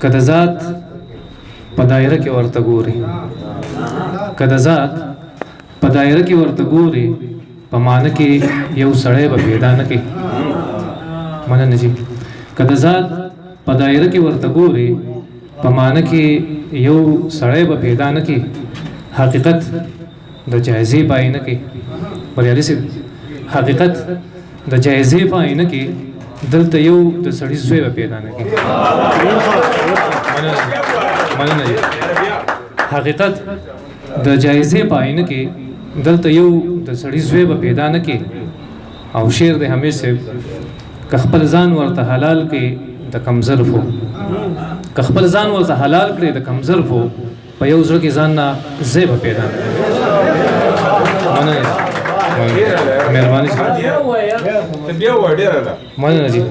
کده ذات په دایره کې ورته ګوري کده ذات په دایره کې ورته ګوري په معنی کې یو سړی به پیدا نه کوي مننه جی کده ذات په دایره کې ورته ګوري په معنی کې یو سړی به پیدا نه کوي حقیقت د جایزې پای نه کوي بریالي سي حقیقت د جایزې پای نه کوي دلته یو د سړی زوی به پیدا نه کوي مننه جی حقیقت د جایزې پای نه کوي دلته یو د سړی زوی به پیدا نه کوي او شعر د همیشه که خپل ځان ورته حلال کړي د کم ظرفو که خپل ځان ورته حلال کړي د کم ظرفو په یو ځل کې ځان نه زی به پیدا نه مهرباني مننه جی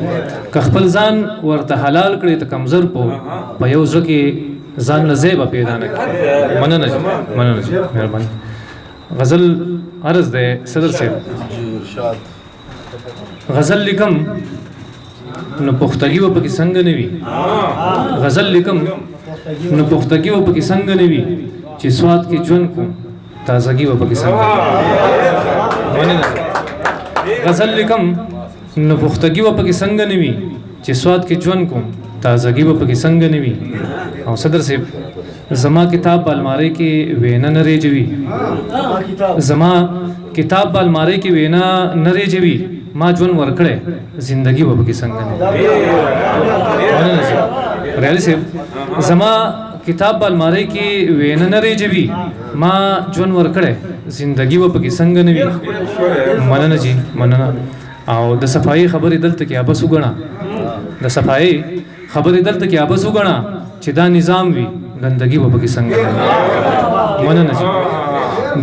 که خپل ځان ورته حلال کړي د کم ظرفو په یو ځل کې ځان نه زی به پیدا نه کوي مننه جی مهرباني غزل عرض ده صدر صاحب غزل لیکم نو پختګي و پکې څنګه نیوي غزل لیکم نو پختګي و پکې څنګه نیوي چې سواد کې ژوند کو تازګي و پکې څنګه غزل لیکم نو پختګي و پکې څنګه نیوي چې سواد کې ژوند کو تازګي و پکې څنګه نیوي او صدر صاحب زما کتاب بالماری کې وینا نه ریجوي زما کتاب بالماری کې وینا نه ریجوي ما ژوند ورکړې زندگی به کې څنګه نه ریالي صاحب زما کتاب بالماری کې وینا نه ریجوي ما ژوند ورکړې زندگی به کې څنګه نه وي مننه جی مننه او د صفائی خبرې دلته کې ابس وګڼه د صفائی خبرې دلته کې ابس وګڼه چې دا نظام وي گندگی و پکې څنګه مننه جی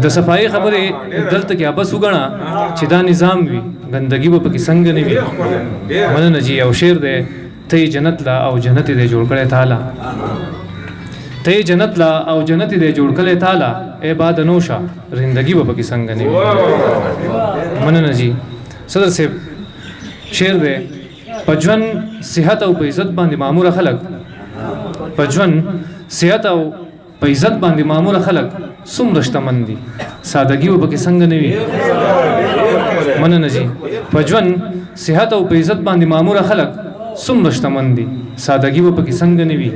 د صفائی خبرې دلته کې ابس وګڼه چې دا نظام وي گندگی و پکې څنګه نه وي مننه جی او شعر ده ته جنت لا او جنت دې جوړ کړې تعالی ته جنت لا او جنت دې جوړ کړې تعالی اے باد نوشا رندگی و پکې څنګه نه وي مننه جی صدر صاحب شعر ده پجون صحت او په عزت باندې مامور خلک پجون صحت او په عزت باندې مامور خلک څومره شتمن دي سادهګي و پکې څنګه نه وي مننه جی پجون صحت او په عزت باندې مامور خلک څومره شتمن دي سادهګي و پکې څنګه نه وي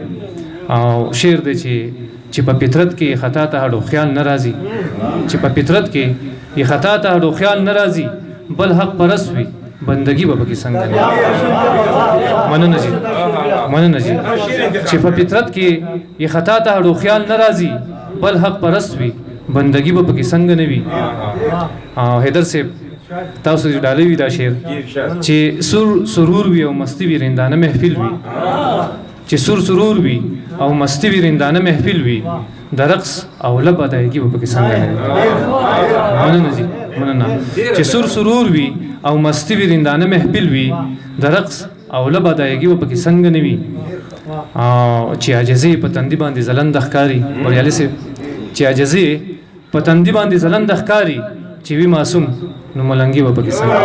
او شعر دی چې په فطرت کې خطا ته هډو خیال ناراضي چې په فطرت کې یې خطا ته هډو خیال ناراضي بل حق پرست وي بندگی به پکې څنګه نه مننه جی چې په فطرت کې یې خطا ته هډو خیال ناراضي بل حق پرست وي بندگی به پکې څنګه نه وي حیدر صاحب تاسو ډالې وی دا شعر چې سرور وي او مستی وي رندانه محفل وي چې سرور وي او مستی وي رندانه محفل وي د رقص او لب ادایګي به پکې څنګه نه مننه جی مننه چې سرور وي او مستی وي رندانه محفل وي د رقص او لب ادایګي به پکې څنګه نه وي چې عاجزي په تندي باندې زلند ښکاری بریالي سي چې عاجزي په تندي باندې زلند ښکاری چې وی معصوم نو ملنګي به پکې څنګه